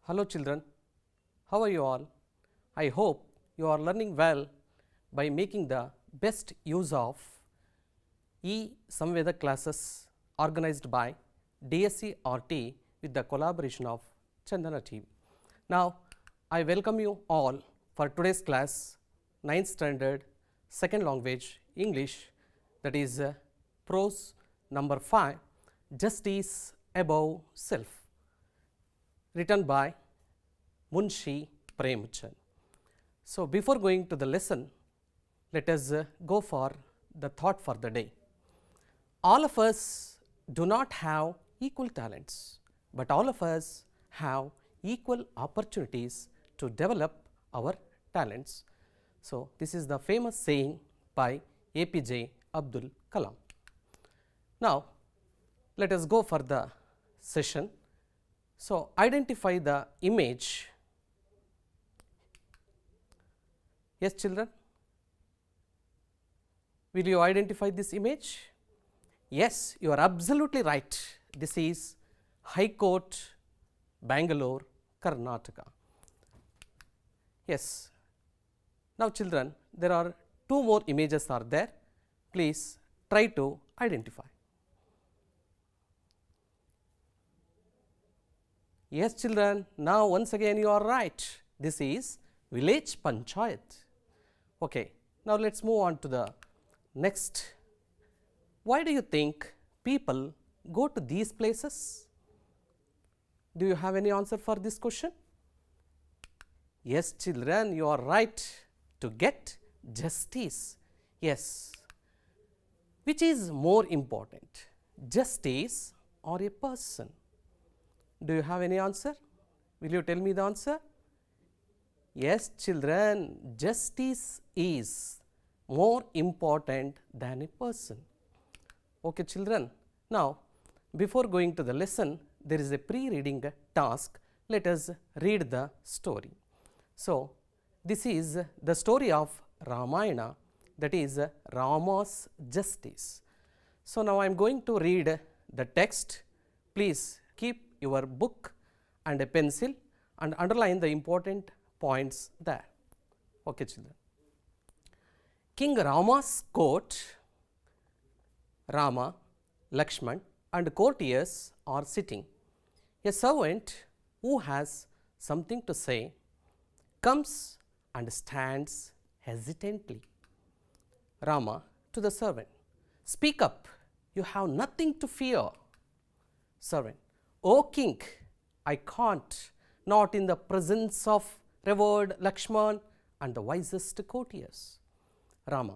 Hello children, how are you all? I hope you are learning well by making the best use of e-Samveda classes organized by DSC RT with the collaboration of Chandana TV. Now, I welcome you all for today's class 9th standard second language English, that is prose number 5, Justice Above Self, written by Munshi Premchand. So, before going to the lesson, let us go for the thought for the day. All of us do not have equal talents, but all of us have equal opportunities to develop our talents. So, this is the famous saying by APJ Abdul Kalam. Now, let us go for the session. So, identify the image. Yes, children, will you identify this image? Yes, you are absolutely right. This is High Court, Bangalore, Karnataka. Yes. Now, children, there are two more images are there. Please try to identify. Yes, children, now once again you are right. This is village panchayat. Okay, now let us move on to the next. Why do you think people go to these places? Do you have any answer for this question? Yes, children, you are right, to get justice. Yes. Which is more important, justice or a person? Do you have any answer? Will you tell me the answer? Yes, children, justice is more important than a person. Okay, children. Now, before going to the lesson, there is a pre-reading task. Let us read the story. So, this is the story of Ramayana, that is Rama's justice. So, now I am going to read the text. Please keep your book and a pencil and underline the important points there. Okay, children. King Rama's court, Rama, Lakshman and courtiers are sitting. A servant who has something to say comes and stands hesitantly. Rama to the servant, speak up, you have nothing to fear. Servant, O king, I can't, not in the presence of revered Lakshman and the wisest courtiers. Rama,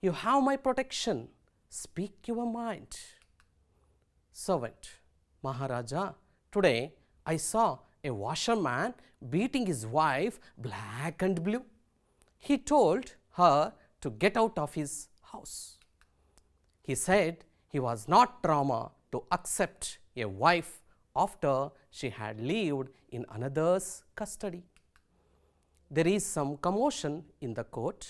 you have my protection, speak your mind. Servant, Maharaja, today I saw a washerman beating his wife black and blue. He told her to get out of his house. He said he was not Rama to accept a wife after she had lived in another's custody. There is some commotion in the court.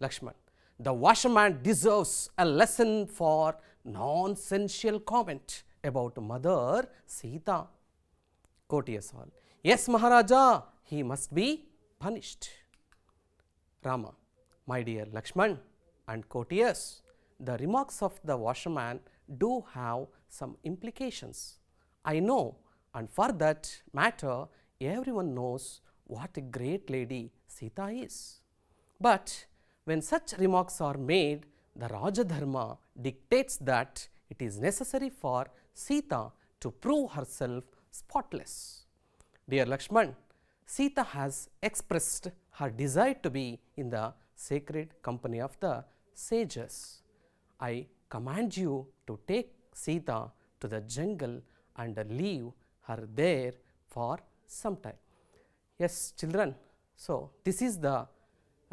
Lakshman, the washerman deserves a lesson for nonsensical comment about Mother Sita. Courtiers all, yes, Maharaja, he must be punished. Rama, my dear Lakshman and courtiers, the remarks of the washerman do have some implications. I know, and for that matter, everyone knows what a great lady Sita is. But when such remarks are made, the Rajadharma dictates that it is necessary for Sita to prove herself spotless. Dear Lakshman, Sita has expressed her desire to be in the sacred company of the sages. I command you to take Sita to the jungle and leave her there for some time. Yes, children, so this is the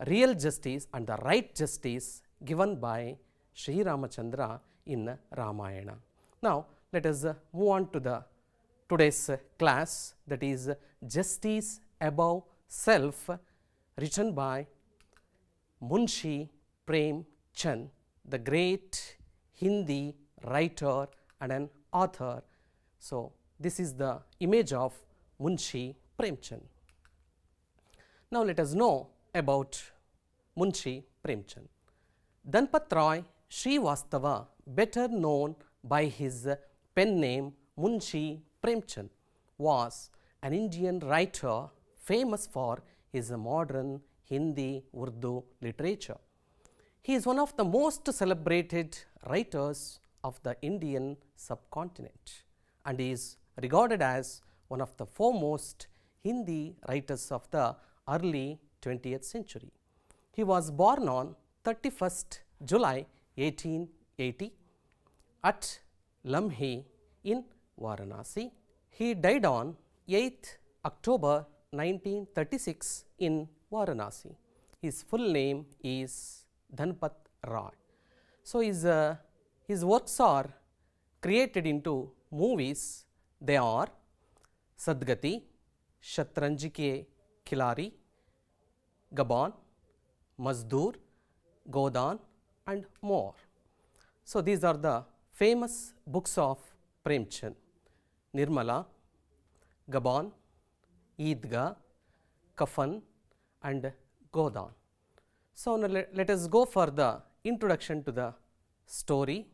real justice and the right justice given by Sri Ramachandra in Ramayana. Now, let us move on to the today's class, that is Justice Above Self, written by Munshi Premchand, the great Hindi writer and an author. So, this is the image of Munshi Premchand. Now let us know about Munshi Premchand. Dhanpat Roy Srivastava, better known by his pen name Munshi Premchand, was an Indian writer famous for his modern Hindi Urdu literature. He is one of the most celebrated writers of the Indian subcontinent and is regarded as one of the foremost Hindi writers of the early 20th century. He was born on 31st July 1880 at Lamhe in Varanasi. He died on 8th October 1936 in Varanasi. His full name is Dhanpat Roy. So his works are created into movies. They are Sadgati, Shatranji Ke Khilari, Gabon, Mazdoor, Godan and more. So these are the famous books of Premchand: Nirmala, Gabon, Eidgah, Kafan and Godan. So now let us go for the introduction to the story.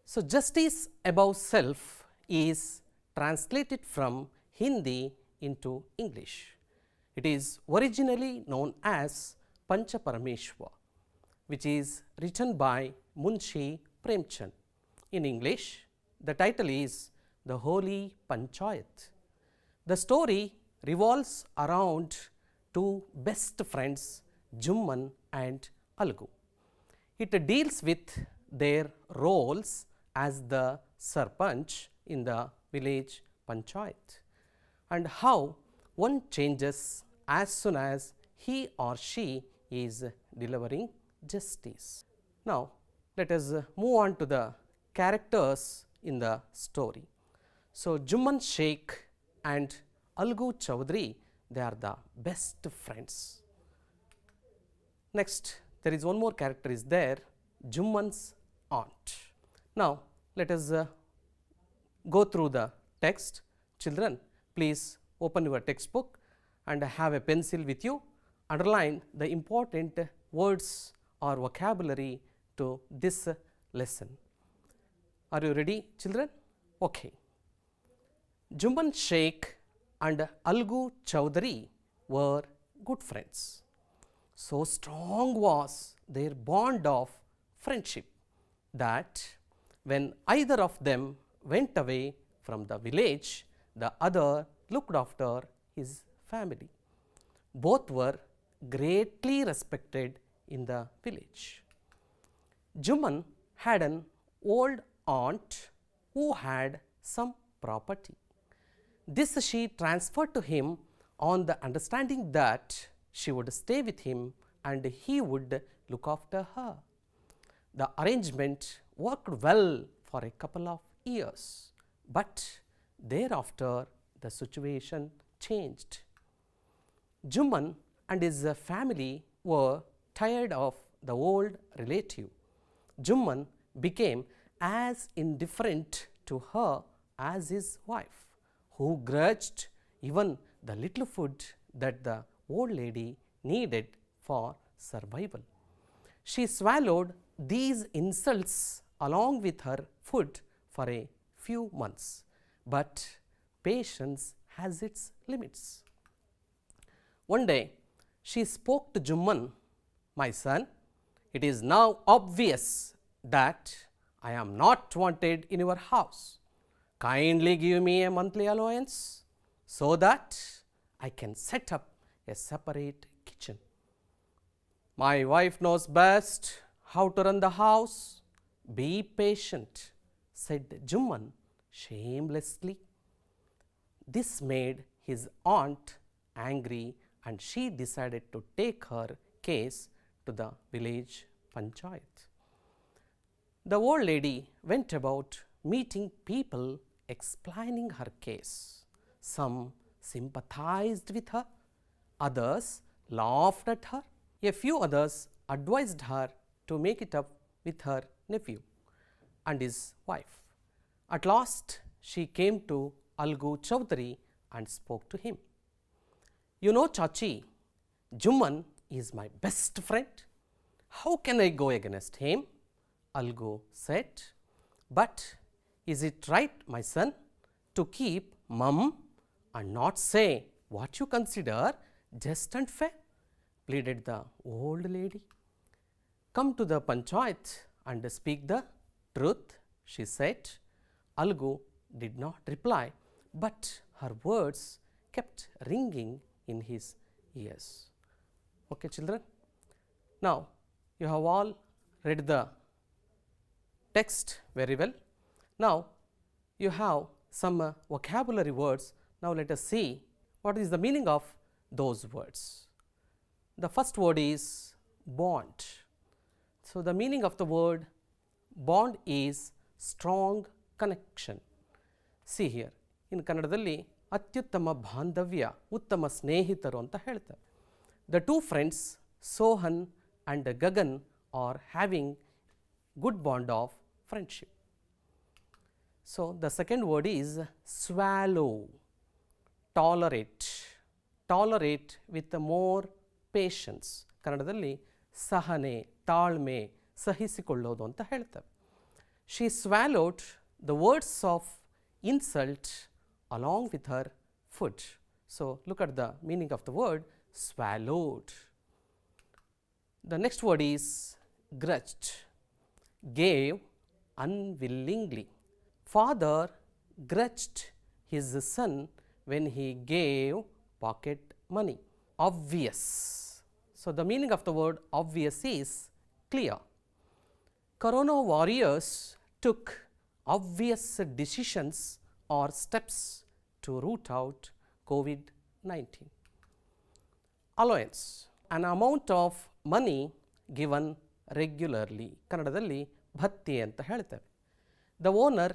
So justice above self is translated from Hindi into English. It is originally known as Pancha Parameshwar, which is written by Munshi Premchand. In English, the title is The Holy Panchayat. The story revolves around two best friends, Jumman and Algu. It deals with their roles as the Sarpanch in the village Panchayat and how one changes as soon as he or she is delivering justice. Now, let us move on to the characters in the story. So, Jumman Sheikh and Algu Chaudhary, they are the best friends. Next, there is one more character is there, Jumman's aunt. Now, let us go through the text. Children, please open your textbook and have a pencil with you. Underline the important words or vocabulary to this lesson. Are you ready, children? Okay. Jumman Sheikh and Algu Chaudhary were good friends. So strong was their bond of friendship that when either of them went away from the village, the other looked after his family. Both were greatly respected in the village. Jumman had an old aunt who had some property. This she transferred to him on the understanding that she would stay with him and he would look after her. The arrangement worked well for a couple of years, but thereafter the situation changed. Jumman and his family were tired of the old relative. Jumman became as indifferent to her as his wife, who grudged even the little food that the old lady needed for survival. She swallowed these insults along with her food for a few months, but patience has its limits. One day, she spoke to Jumman, "My son, it is now obvious that I am not wanted in your house. Kindly give me a monthly allowance so that I can set up a separate kitchen. My wife knows best how to run the house. Be patient," said Jumman shamelessly. This made his aunt angry and she decided to take her case to the village panchayat. The old lady went about meeting people, explaining her case. Some sympathized with her, others laughed at her. A few others advised her to make it up with her nephew and his wife. At last, she came to Algu Chaudhary and spoke to him. You know, Chachi, Juman is my best friend. How can I go against him? Algo said. But is it right, my son, to keep mum and not say what you consider just and fair? Pleaded the old lady. Come to the panchayat and speak the truth, she said. Algo did not reply, but her words kept ringing in his ears. Okay, children. Now, you have all read the text very well. Now, you have some vocabulary words. Now, let us see what is the meaning of those words. The first word is bond. So, the meaning of the word bond is strong connection. See here, in ಕನ್ನಡದಲ್ಲಿ ಅತ್ಯುತ್ತಮ ಬಾಂಧವ್ಯ, ಉತ್ತಮ ಸ್ನೇಹಿತರು ಅಂತ ಹೇಳ್ತಾರೆ. The two friends, Sohan and Gagan, are having good bond of friendship. So, the second word is swallow, tolerate, tolerate with more patience. ಕನ್ನಡದಲ್ಲಿ ಸಹನೆ, ತಾಳ್ಮೆ, ಸಹಿಸಿಕೊಳ್ಳೋದು ಅಂತ ಹೇಳ್ತೇವೆ. She swallowed the words of insult along with her food. So, look at the meaning of the word swallowed. The next word is grudged, gave unwillingly. Father grudged his son when he gave pocket money. Obvious. So, the meaning of the word obvious is clear. Corona warriors took obvious decisions or steps to root out COVID-19. Allowance, an amount of money given regularly. ಕನ್ನಡದಲ್ಲಿ ಭತ್ಯೆ ಅಂತ ಹೇಳ್ತೇವೆ. The owner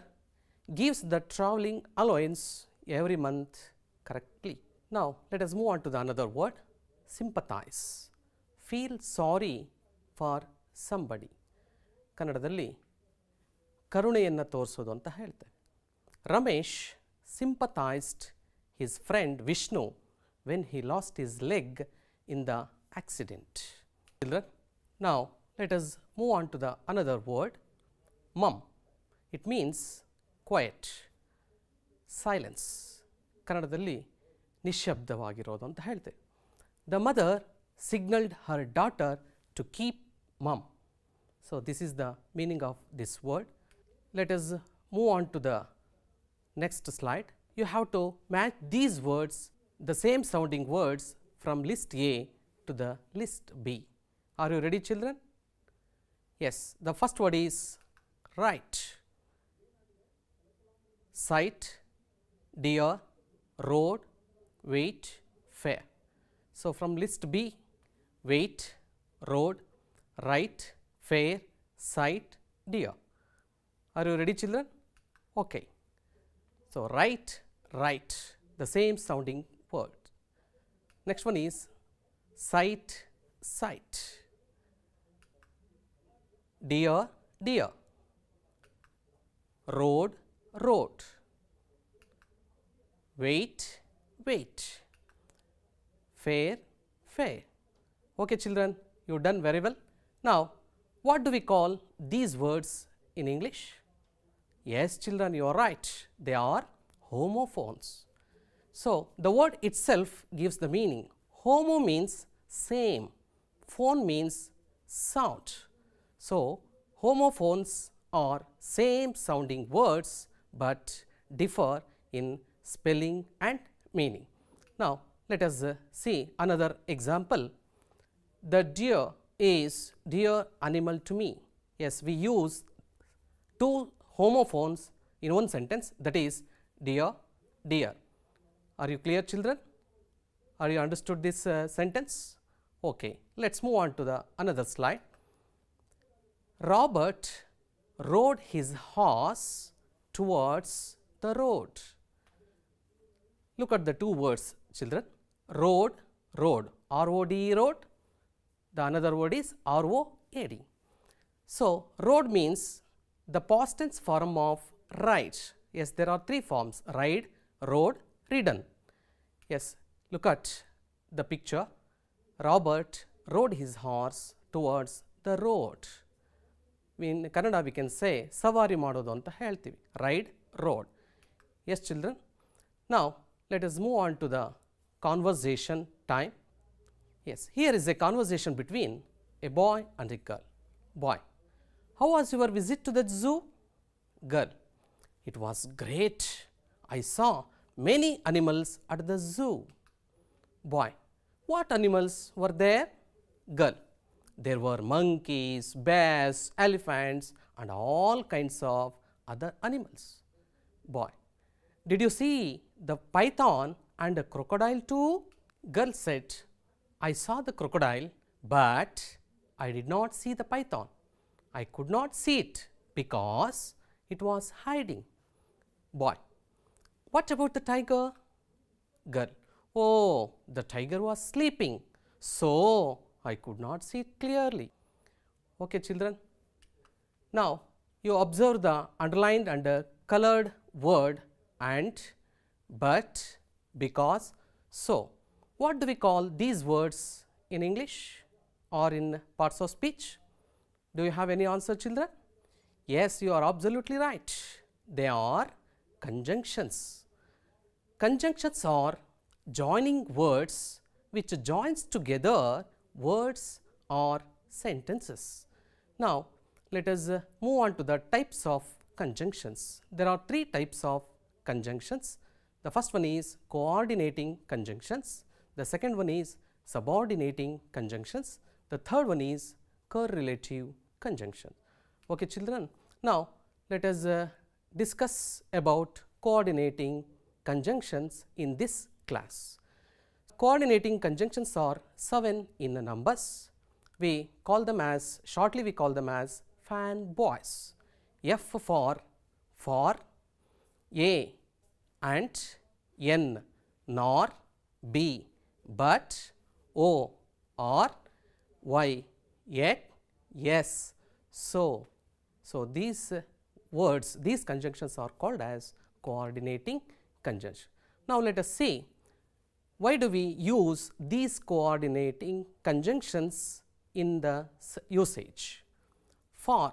gives the traveling allowance every month correctly. Now, let us move on to the another word, sympathize. Feel sorry for somebody. ಕನ್ನಡದಲ್ಲಿ ಕರುಣೆಯನ್ನು ತೋರಿಸೋದು ಅಂತ ಹೇಳ್ತೇವೆ. Ramesh sympathized his friend Vishnu when he lost his leg in the accident. Children, now let us move on to the another word, mum. It means quiet, silence. ಕನ್ನಡದಲ್ಲಿ ನಿಶ್ಶಬ್ದವಾಗಿರೋದು ಅಂತ ಹೇಳ್ತೇವೆ. The mother signaled her daughter to keep mum. So, this is the meaning of this word. Let us move on to the next slide. You have to match these words, the same sounding words from list A to the list B. Are you ready, children? Yes, the first word is right, sight, dear, road, wait, fair. So, from list B, wait, road, right, fair, sight, dear. Are you ready, children? Okay. So, right, right, the same sounding word. Next one is sight, sight. Dear, dear. Road, road. Wait, wait. Fair, fair. Okay, children, you done very well. Now, what do we call these words in English? Yes, children, you are right. They are homophones. So, the word itself gives the meaning. Homo means same, phone means sound. So, homophones are same sounding words but differ in spelling and meaning. Now, let us see another example. The deer is dear animal to me. Yes, we use two homophones in one sentence, that is dear, dear. Are you clear, children? Are you understood this sentence? Okay, let's move on to the another slide. Robert rode his horse towards the road. Look at the two words, children. Road, road, R-O-D-E, road. The another word is R-O-A-D. So, road means the past tense form of ride. Yes, there are three forms: ride, rode, ridden. Yes, look at the picture, Robert rode his horse towards the road. In Kannada we can say savari ಮಾಡೋದು ಅಂತ ಹೇಳ್ತೀವಿ. Ride, road. Yes, children. Now let us move on to the conversation time. Yes, here is a conversation between a boy and a girl. Boy: how was your visit to the zoo? Girl: it was great. I saw many animals at the zoo. Boy: what animals were there? Girl: there were monkeys, bears, elephants, and all kinds of other animals. Boy: did you see the python and a crocodile too? Girl said, I saw the crocodile, but I did not see the python. I could not see it because it was hiding. Boy: what about the tiger? Girl: oh, the tiger was sleeping, so I could not see it clearly. Okay, children. Now you observe the underlined and colored word and, but, because, so. What do we call these words in English or in parts of speech? Do you have any answer, children? Yes, you are absolutely right. They are conjunctions. Conjunctions are joining words which joins together words or sentences. Now let us move on to the types of conjunctions. There are three types of conjunctions. The first one is coordinating conjunctions. The second one is subordinating conjunctions. The third one is correlative conjunction. Okay, children. Now let us discuss about coordinating conjunctions in this class. Coordinating conjunctions are 7 in numbers. We call them as, shortly we call them as fanboys. F for, A and N, nor, B, but, O, or, Y, yet, yes, so. So these words, these conjunctions are called as coordinating conjunction. Now let us see, why do we use these coordinating conjunctions in the usage? For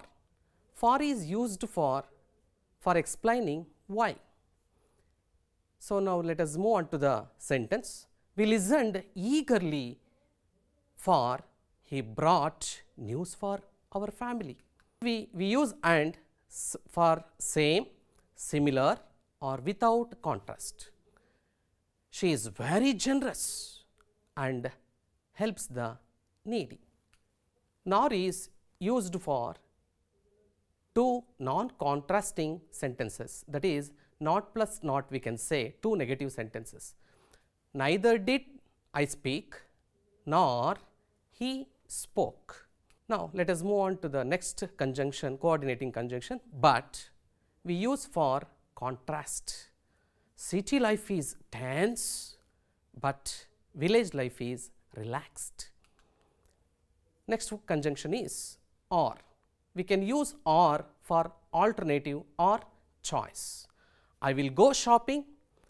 is used for explaining why. So now let us move on to the sentence. We listened eagerly, for he brought news for our family. We use and for same, similar, or without contrast. She is very generous and helps the needy. Nor is used for two non-contrasting sentences, that is, not plus not, we can say two negative sentences. Neither did I speak, nor he spoke. Now let us move on to the next conjunction, coordinating conjunction, but we use for contrast. City life is tense, but village life is relaxed. Next conjunction is or. We can use or for alternative or choice. I will go shopping,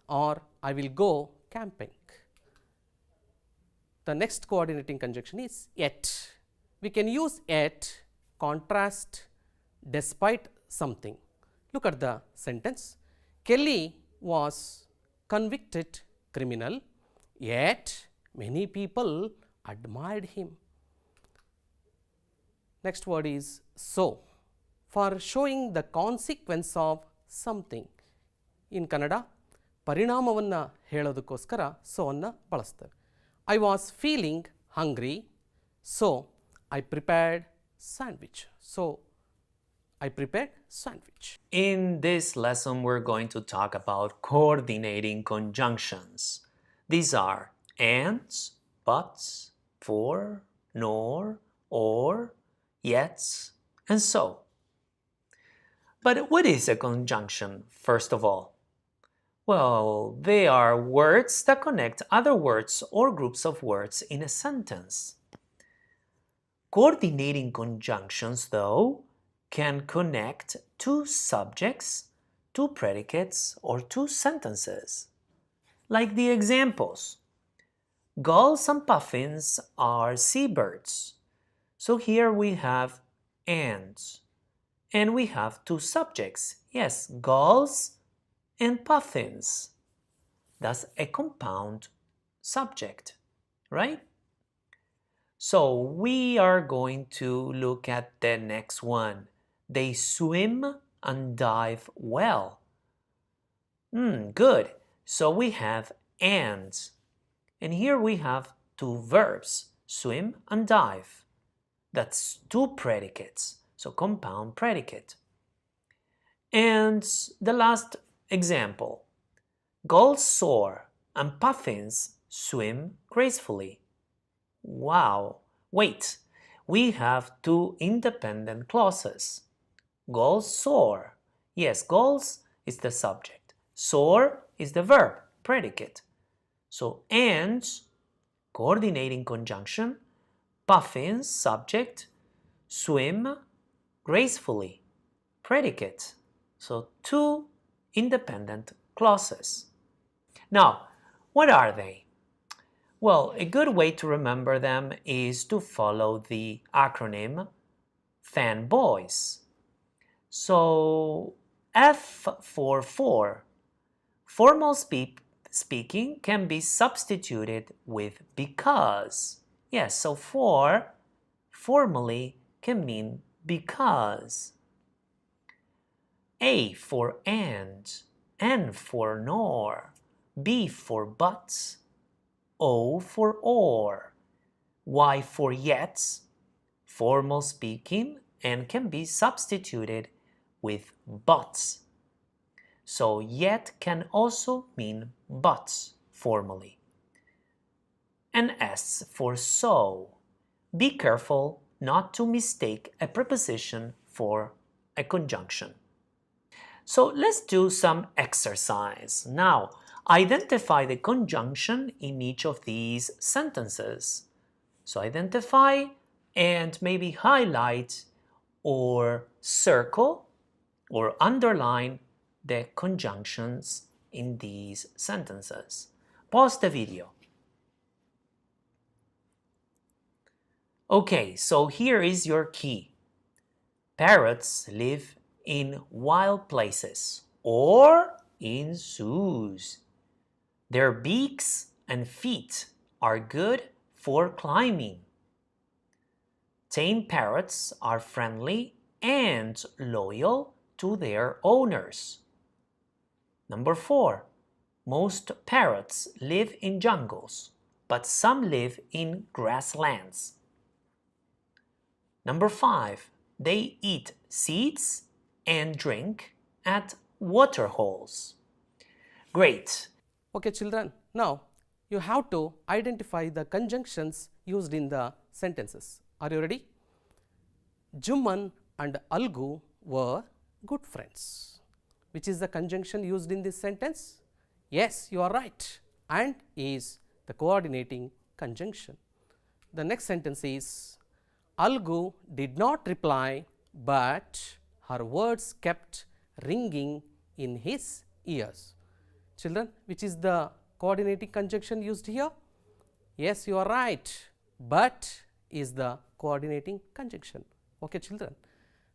or I will go camping. The next coordinating conjunction is yet. We can use yet, contrast, despite something. Look at the sentence. Kelly was convicted criminal, yet many people admired him. Next word is so, for showing the consequence of something. In Kannada, ಪರಿಣಾಮವನ್ನು ಹೇಳೋದಕ್ಕೋಸ್ಕರ so ಅನ್ನು ಬಳಸ್ತೇವೆ. I was feeling hungry, so I prepared sandwich. So I prepared sandwich. In this lesson, we're going to talk about coordinating conjunctions. These are ands, buts, for, nor, or, yets, and so. But what is a conjunction, first of all? Well, they are words that connect other words or groups of words in a sentence. Coordinating conjunctions, though, can connect two subjects, two predicates, or two sentences. Like the examples. Gulls and puffins are seabirds. So here we have ants. And we have two subjects. Yes, gulls and puffins. That's a compound subject, right? So we are going to look at the next one. They swim and dive well. Good. So we have ants. And here we have two verbs, swim and dive. That's two predicates, so compound predicate. And the last example, gulls soar and puffins swim gracefully. Wow, wait, we have two independent clauses. Gulls soar. Yes, gulls is the subject. Soar is the verb, predicate. So ants, coordinating conjunction, puffins, subject, swim gracefully, predicate. So two independent clauses. Now, what are they? Well, a good way to remember them is to follow the acronym fanboys. So F for for. Formal speaking can be substituted with because. Yes, so for formally can mean because. A for and, N for nor, B for but, O for or, Y for yet, formal speaking and can be substituted with but. So yet can also mean but formally. And S for so. Be careful not to mistake a preposition for a conjunction. So let's do some exercise. Now, identify the conjunction in each of these sentences. So identify and maybe highlight or circle or underline the conjunctions in these sentences. Pause the video. Okay, so here is your key. Parrots live in wild places or in zoos. Their beaks and feet are good for climbing. Tame parrots are friendly and loyal to their owners. Number 4. Most parrots live in jungles, but some live in grasslands. Number 5. They eat seeds and drink at water holes. Great. Okay, children, now you have to identify the conjunctions used in the sentences. Are you ready? Jumman and Algu were good friends. Which is the conjunction used in this sentence? Yes, you are right. And is the coordinating conjunction. The next sentence is Algu did not reply, but her words kept ringing in his ears. Children, which is the coordinating conjunction used here? Yes, you are right. But is the coordinating conjunction. Okay, children.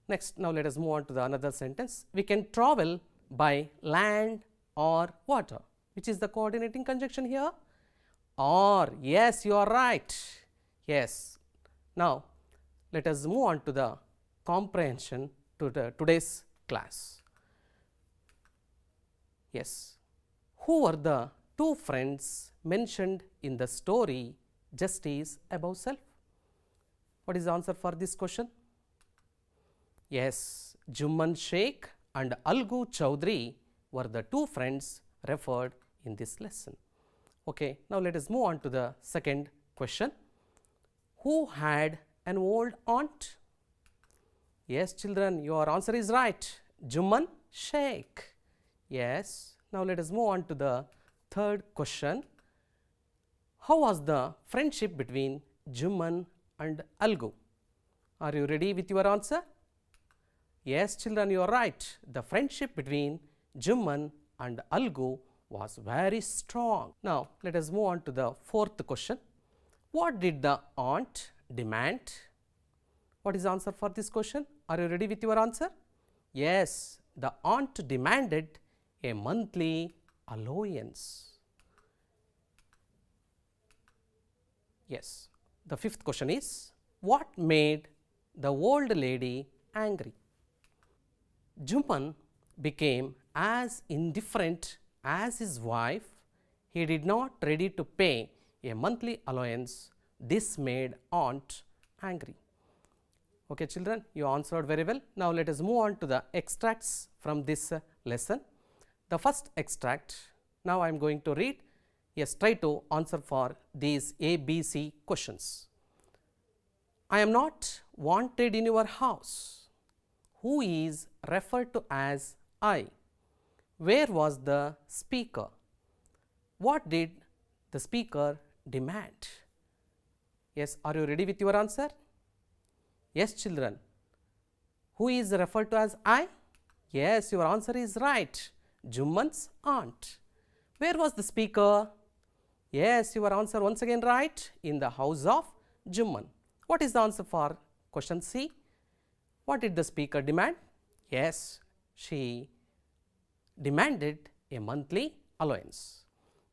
Next, now let us move on to the another sentence. We can travel by land or water. Which is the coordinating conjunction here? Or. Yes, you are right. Yes. Now, let us move on to the comprehension to today's class. Yes. Who were the two friends mentioned in the story just as above self? What is the answer for this question? Yes, Jumman Sheikh and Algu Chowdhury were the two friends referred in this lesson. Okay, now let us move on to the second question. Who had an old aunt? Yes, children, your answer is right. Jumman Sheikh. Yes. Now let us move on to the third question. How was the friendship between Jumman and Algu? Are you ready with your answer? Yes, children, you are right. The friendship between Jumman and Algu was very strong. Now, let us move on to the fourth question. What did the aunt demand? What is the answer for this question? Are you ready with your answer? Yes, the aunt demanded a monthly allowance. Yes, the fifth question is, what made the old lady angry? Juman became as indifferent as his wife. He did not ready to pay a monthly allowance. This made aunt angry. Okay, children, you answered very well. Now, let us move on to the extracts from this lesson. The first extract, now I am going to read. Yes, try to answer for these A, B, C questions. I am not wanted in your house. Who is referred to as I? Where was the speaker? What did the speaker demand? Yes, are you ready with your answer? Yes, children. Who is referred to as I? Yes, your answer is right. Juman's aunt. Where was the speaker? Yes, your answer once again right. In the house of Juman. What is the answer for question C? What did the speaker demand? Yes, she demanded a monthly allowance.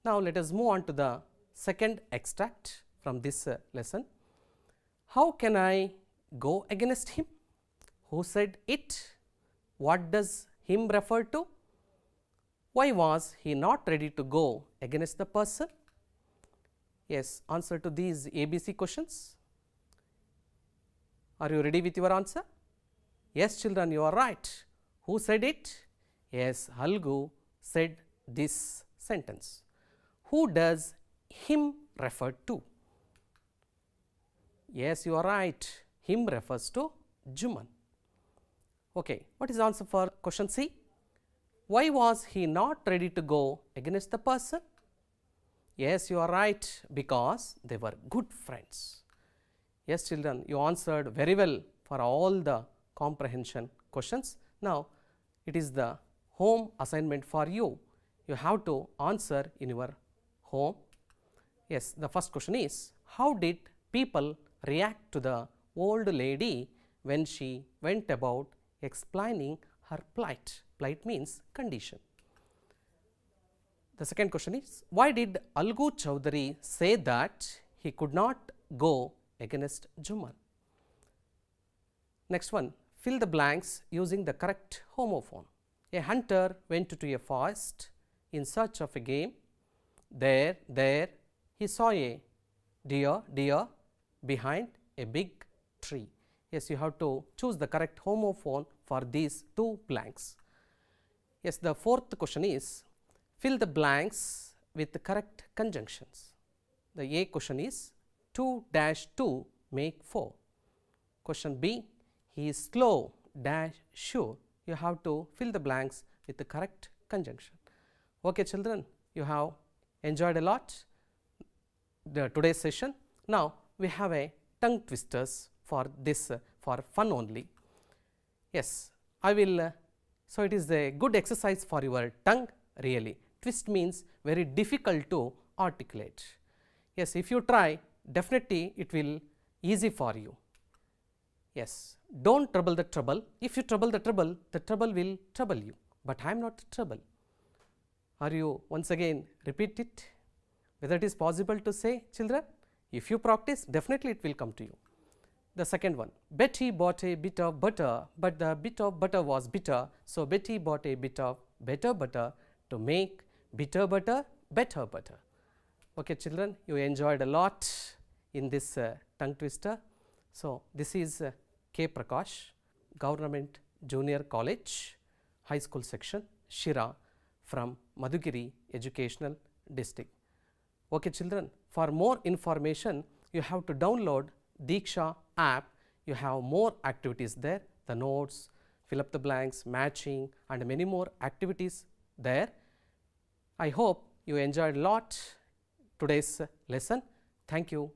Now, let us move on to the second extract from this lesson. How can I go against him? Who said it? What does him refer to? Why was he not ready to go against the person? Yes, answer to these ABC questions. Are you ready with your answer? Yes, children, you are right. Who said it? Yes, Halgu said this sentence. Who does him refer to? Yes, you are right. Him refers to Juman. Okay, what is the answer for question C? Why was he not ready to go against the person? Yes, you are right, because they were good friends. Yes, children, you answered very well for all the comprehension questions. Now, it is the home assignment for you. You have to answer in your home. Yes, the first question is, how did people react to the old lady when she went about explaining her plight? Plight means condition. The second question is, why did Algu Chowdhury say that he could not go against Juman? Next one, fill the blanks using the correct homophone. A hunter went to a forest in search of a game. There he saw a deer behind a big tree. Yes, you have to choose the correct homophone for these two blanks. Yes, the fourth question is, fill the blanks with the correct conjunctions. The A question is 2-2 make 4. Question B, he is slow sure. You have to fill the blanks with the correct conjunction. Okay, children, you have enjoyed a lot today's session. Now, we have a tongue twisters for this for fun only. Yes, I will. So, it is a good exercise for your tongue really. Twist means very difficult to articulate. Yes, if you try, definitely it will easy for you. Yes, don't trouble the trouble. If you trouble the trouble will trouble you. But I am not trouble. Are you once again repeat it? Whether it is possible to say, children? If you practice, definitely it will come to you. The second one, Betty bought a bit of butter, but the bit of butter was bitter. So, Betty bought a bit of better butter to make bitter butter better butter. Okay, children, you enjoyed a lot in this tongue twister. So, this is K. Prakash, Government Junior College, High School Section, Shira from Madhugiri Educational District. Okay, children, for more information, you have to download Diksha app. You have more activities there, the notes, fill up the blanks, matching and many more activities there. I hope you enjoyed a lot today's lesson. Thank you.